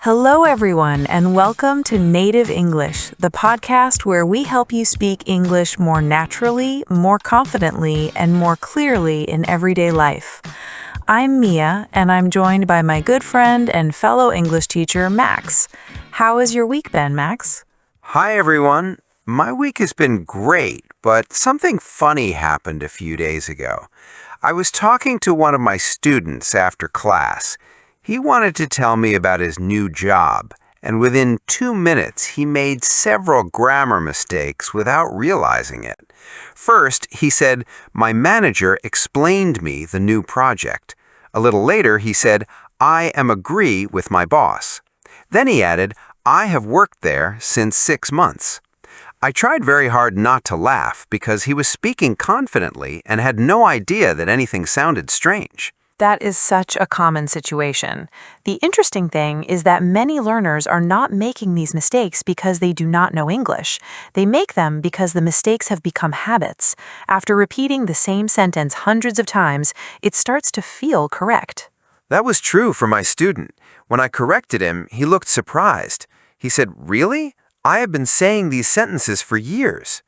Hello, everyone, and welcome to Native English, the podcast where we help you speak English more naturally, more confidently, and more clearly in everyday life. I'm Mia, and I'm joined by my good friend and fellow English teacher, Max. How has your week been, Max? Hi, everyone. My week has been great, but something funny happened a few days ago. I was talking to one of my students after class. He wanted to tell me about his new job, and within 2 minutes he made several grammar mistakes without realizing it. First, he said, "My manager explained me the new project." A little later, he said, "I am agree with my boss." Then he added, "I have worked there since 6 months." I tried very hard not to laugh because he was speaking confidently and had no idea that anything sounded strange. That is such a common situation. The interesting thing is that many learners are not making these mistakes because they do not know English. They make them because the mistakes have become habits. After repeating the same sentence hundreds of times, it starts to feel correct. That was true for my student. When I corrected him, he looked surprised. He said, "Really? I have been saying these sentences for years."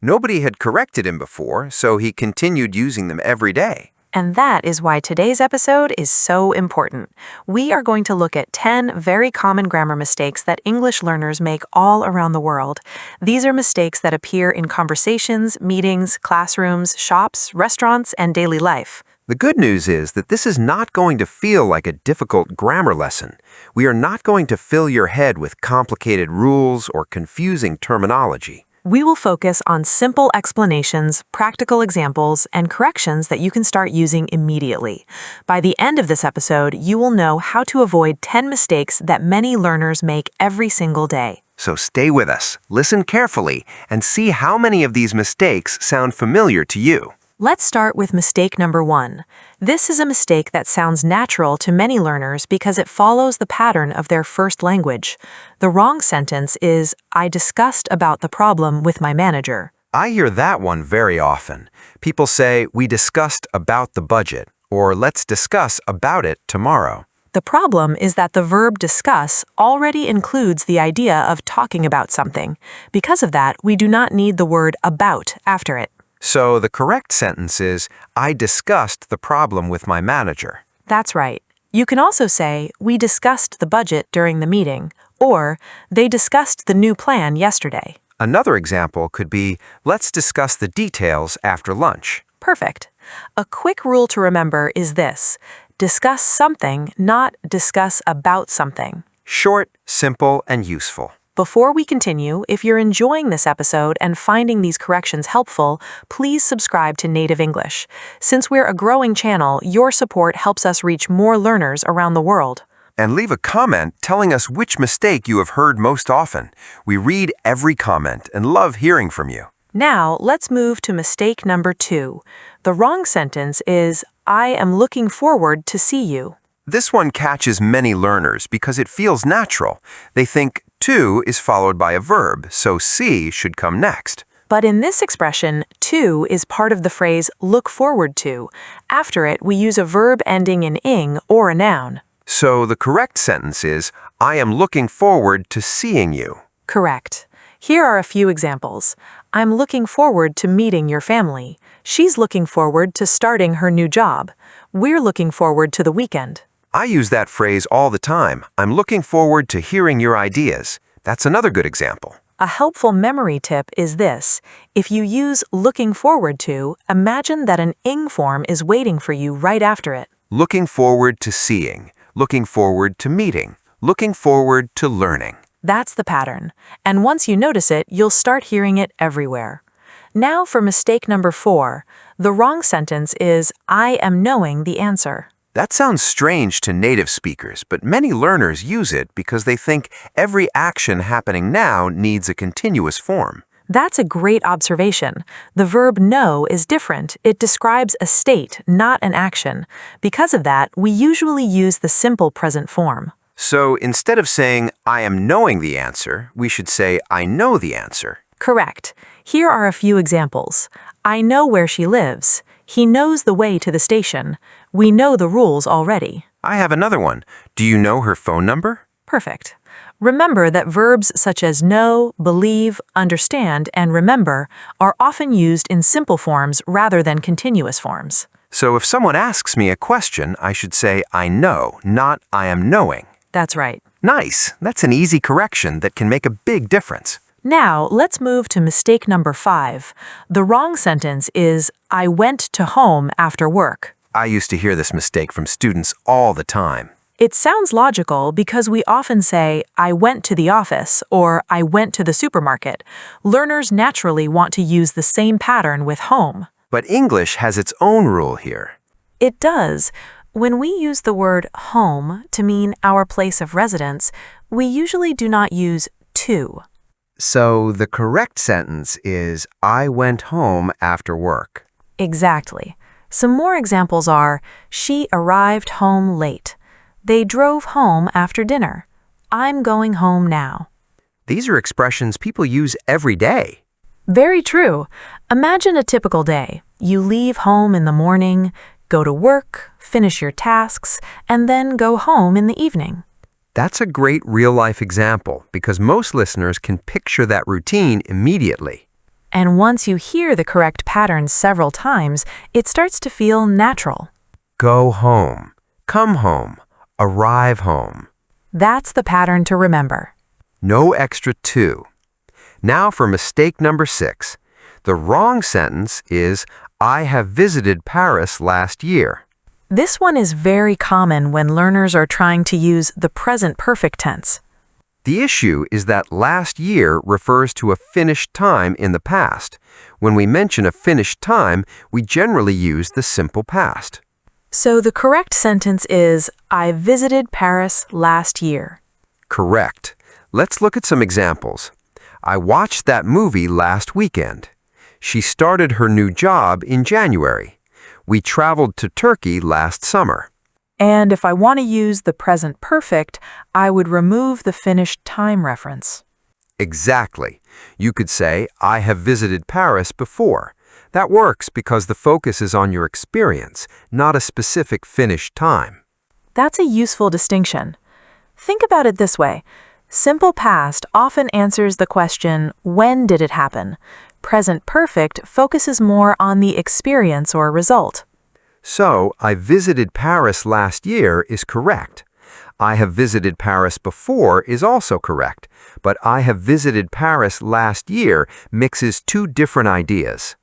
Nobody had corrected him before, so he continued using them every day. And that is why today's episode is so important. We are going to look at 10 very common grammar mistakes that English learners make all around the world. These are mistakes that appear in conversations, meetings, classrooms, shops, restaurants, and daily life. The good news is that this is not going to feel like a difficult grammar lesson. We are not going to fill your head with complicated rules or confusing terminology. We will focus on simple explanations, practical examples, and corrections that you can start using immediately. By the end of this episode, you will know how to avoid 10 mistakes that many learners make every single day. So stay with us, listen carefully, and see how many of these mistakes sound familiar to you. Let's start with mistake number 1. This is a mistake that sounds natural to many learners because it follows the pattern of their first language. The wrong sentence is, "I discussed about the problem with my manager." I hear that one very often. People say, "We discussed about the budget," or "Let's discuss about it tomorrow." The problem is that the verb discuss already includes the idea of talking about something. Because of that, we do not need the word about after it. So the correct sentence is, "I discussed the problem with my manager." That's right. You can also say, "We discussed the budget during the meeting," or "They discussed the new plan yesterday." Another example could be, "Let's discuss the details after lunch." Perfect. A quick rule to remember is this: discuss something, not discuss about something. Short, simple, and useful. Before we continue, if you're enjoying this episode and finding these corrections helpful, please subscribe to Native English. Since we're a growing channel, your support helps us reach more learners around the world. And leave a comment telling us which mistake you have heard most often. We read every comment and love hearing from you. Now, let's move to mistake number 2. The wrong sentence is, "I am looking forward to see you." This one catches many learners because it feels natural. They think to is followed by a verb, so see should come next. But in this expression, to is part of the phrase look forward to. After it, we use a verb ending in ing or a noun. So the correct sentence is, "I am looking forward to seeing you." Correct. Here are a few examples. "I'm looking forward to meeting your family." "She's looking forward to starting her new job." "We're looking forward to the weekend." I use that phrase all the time. "I'm looking forward to hearing your ideas." That's another good example. A helpful memory tip is this: if you use looking forward to, imagine that an ing form is waiting for you right after it. Looking forward to seeing, looking forward to meeting, looking forward to learning. That's the pattern. And once you notice it, you'll start hearing it everywhere. Now for mistake number 4. The wrong sentence is, "I am knowing the answer." That sounds strange to native speakers, but many learners use it because they think every action happening now needs a continuous form. That's a great observation. The verb know is different. It describes a state, not an action. Because of that, we usually use the simple present form. So instead of saying, "I am knowing the answer," we should say, "I know the answer." Correct. Here are a few examples. "I know where she lives." "He knows the way to the station." "We know the rules already." I have another one. "Do you know her phone number?" Perfect. Remember that verbs such as know, believe, understand, and remember are often used in simple forms rather than continuous forms. So if someone asks me a question, I should say I know, not I am knowing. That's right. Nice. That's an easy correction that can make a big difference. Now, let's move to mistake number 5. The wrong sentence is, I went to home after work. I used to hear this mistake from students all the time. It sounds logical because we often say, I went to the office or I went to the supermarket. Learners naturally want to use the same pattern with home. But English has its own rule here. It does. When we use the word home to mean our place of residence, we usually do not use to. So the correct sentence is, I went home after work. Exactly. Some more examples are, she arrived home late. They drove home after dinner. I'm going home now. These are expressions people use every day. Very true. Imagine a typical day. You leave home in the morning, go to work, finish your tasks, and then go home in the evening. That's a great real-life example because most listeners can picture that routine immediately. And once you hear the correct pattern several times, it starts to feel natural. Go home, come home, arrive home. That's the pattern to remember. No extra to. Now for mistake number 6. The wrong sentence is, I have visited Paris last year. This one is very common when learners are trying to use the present perfect tense. The issue is that last year refers to a finished time in the past. When we mention a finished time, we generally use the simple past. So the correct sentence is, I visited Paris last year. Correct. Let's look at some examples. I watched that movie last weekend. She started her new job in January. We traveled to Turkey last summer. And if I want to use the present perfect, I would remove the finished time reference. Exactly. You could say, I have visited Paris before. That works because the focus is on your experience, not a specific finished time. That's a useful distinction. Think about it this way. Simple past often answers the question, when did it happen? Present perfect focuses more on the experience or result. So, I visited Paris last year is correct. I have visited Paris before is also correct, but I have visited Paris last year mixes two different ideas.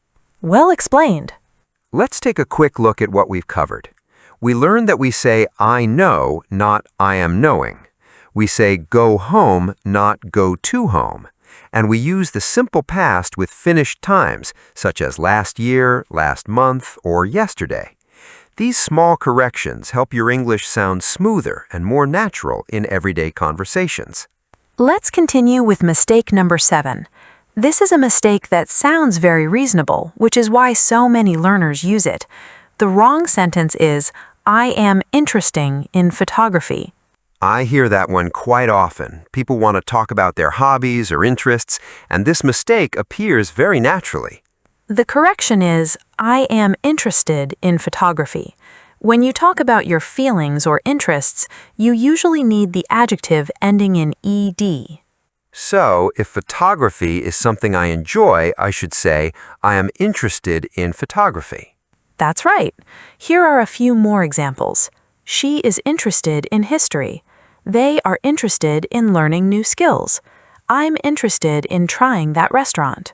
Well explained. Let's take a quick look at what we've covered. We learned that we say I know, not I am knowing. We say go home, not go to home. And we use the simple past with finished times, such as last year, last month, or yesterday. These small corrections help your English sound smoother and more natural in everyday conversations. Let's continue with mistake number 7. This is a mistake that sounds very reasonable, which is why so many learners use it. The wrong sentence is, I am interesting in photography. I hear that one quite often. People want to talk about their hobbies or interests, and this mistake appears very naturally. The correction is, I am interested in photography. When you talk about your feelings or interests, you usually need the adjective ending in ed. So, if photography is something I enjoy, I should say, I am interested in photography. That's right. Here are a few more examples. She is interested in history. They are interested in learning new skills. I'm interested in trying that restaurant.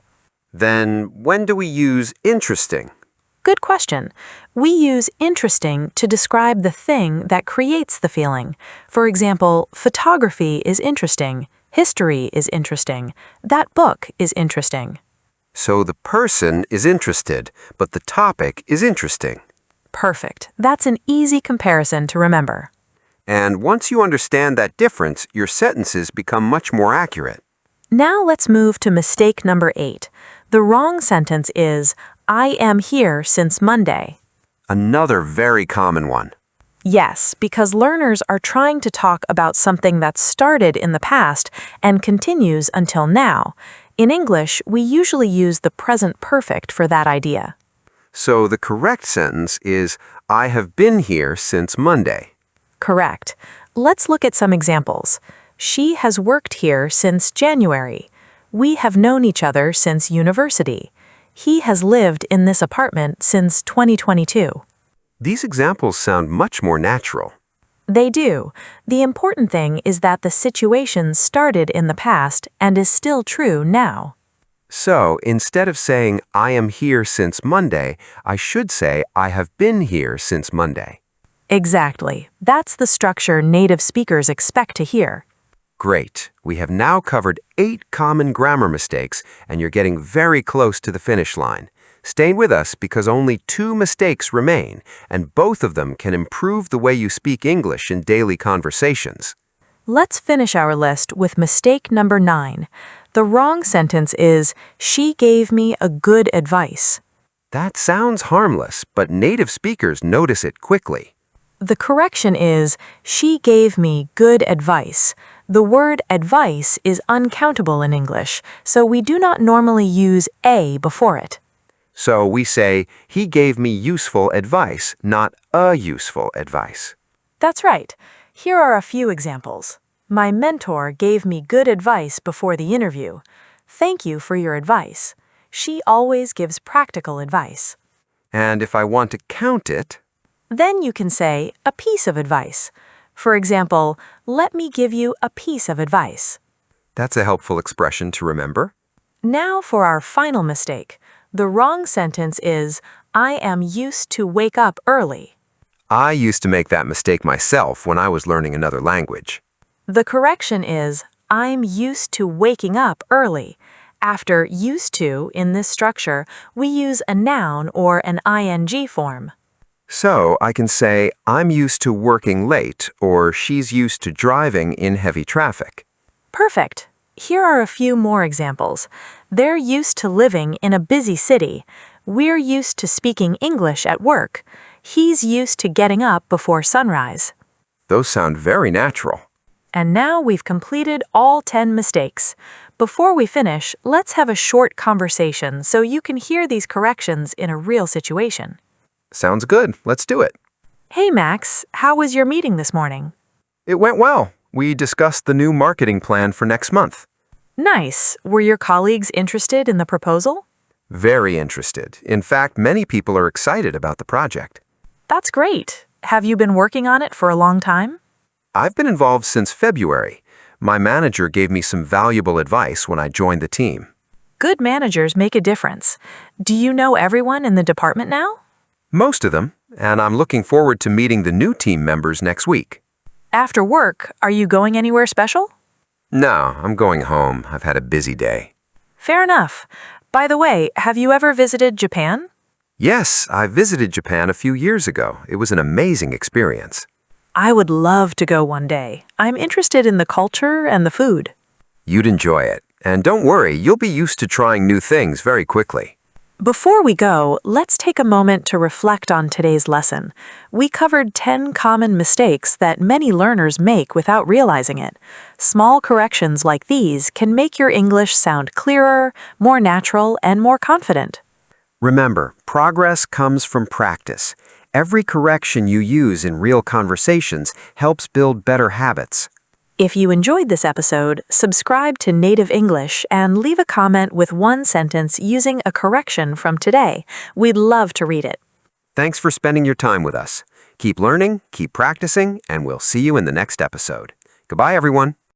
Then, when do we use interesting? Good question. We use interesting to describe the thing that creates the feeling. For example, photography is interesting. History is interesting. That book is interesting. So the person is interested, but the topic is interesting. Perfect. That's an easy comparison to remember. And once you understand that difference, your sentences become much more accurate. Now let's move to mistake number 8. The wrong sentence is, I am here since Monday. Another very common one. Yes, because learners are trying to talk about something that started in the past and continues until now. In English, we usually use the present perfect for that idea. So the correct sentence is, I have been here since Monday. Correct. Let's look at some examples. She has worked here since January. We have known each other since university. He has lived in this apartment since 2022. These examples sound much more natural. They do. The important thing is that the situation started in the past and is still true now. So, instead of saying, I am here since Monday, I should say, I have been here since Monday. Exactly. That's the structure native speakers expect to hear. Great. We have now covered 8 common grammar mistakes, and you're getting very close to the finish line. Stay with us because only 2 mistakes remain, and both of them can improve the way you speak English in daily conversations. Let's finish our list with mistake number 9. The wrong sentence is, she gave me a good advice. That sounds harmless, but native speakers notice it quickly. The correction is, she gave me good advice. The word advice is uncountable in English, so we do not normally use a before it. So we say, he gave me useful advice, not a useful advice. That's right. Here are a few examples. My mentor gave me good advice before the interview. Thank you for your advice. She always gives practical advice. And if I want to count it, Then you can say a piece of advice. For example, let me give you a piece of advice. that's a helpful expression to remember. Now for our final mistake. The wrong sentence is, I am used to wake up early. I used to make that mistake myself when I was learning another language. The correction is, I'm used to waking up early. After used to in this structure, we use a noun or an ing form. So I can say, I'm used to working late, or she's used to driving in heavy traffic. Perfect. Here are a few more examples. They're used to living in a busy city. We're used to speaking English at work. He's used to getting up before sunrise. Those sound very natural. And now we've completed all 10 mistakes. Before we finish, let's have a short conversation so you can hear these corrections in a real situation. Sounds good. Let's do it. Hey Max, how was your meeting this morning? It went well. We discussed the new marketing plan for next month. Nice. Were your colleagues interested in the proposal? Very interested. In fact, many people are excited about the project. That's great. Have you been working on it for a long time? I've been involved since February. My manager gave me some valuable advice when I joined the team. Good managers make a difference. Do you know everyone in the department now? Most of them, and I'm looking forward to meeting the new team members next week. After work, are you going anywhere special? No, I'm going home. I've had a busy day. Fair enough. By the way, have you ever visited Japan? Yes, I visited Japan a few years ago. It was an amazing experience. I would love to go one day. I'm interested in the culture and the food. You'd enjoy it. And don't worry, you'll be used to trying new things very quickly. Before we go, let's take a moment to reflect on today's lesson. We covered 10 common mistakes that many learners make without realizing it. Small corrections like these can make your English sound clearer, more natural, and more confident. Remember, progress comes from practice. Every correction you use in real conversations helps build better habits. If you enjoyed this episode, subscribe to Native English and leave a comment with one sentence using a correction from today. We'd love to read it. Thanks for spending your time with us. Keep learning, keep practicing, and we'll see you in the next episode. Goodbye, everyone.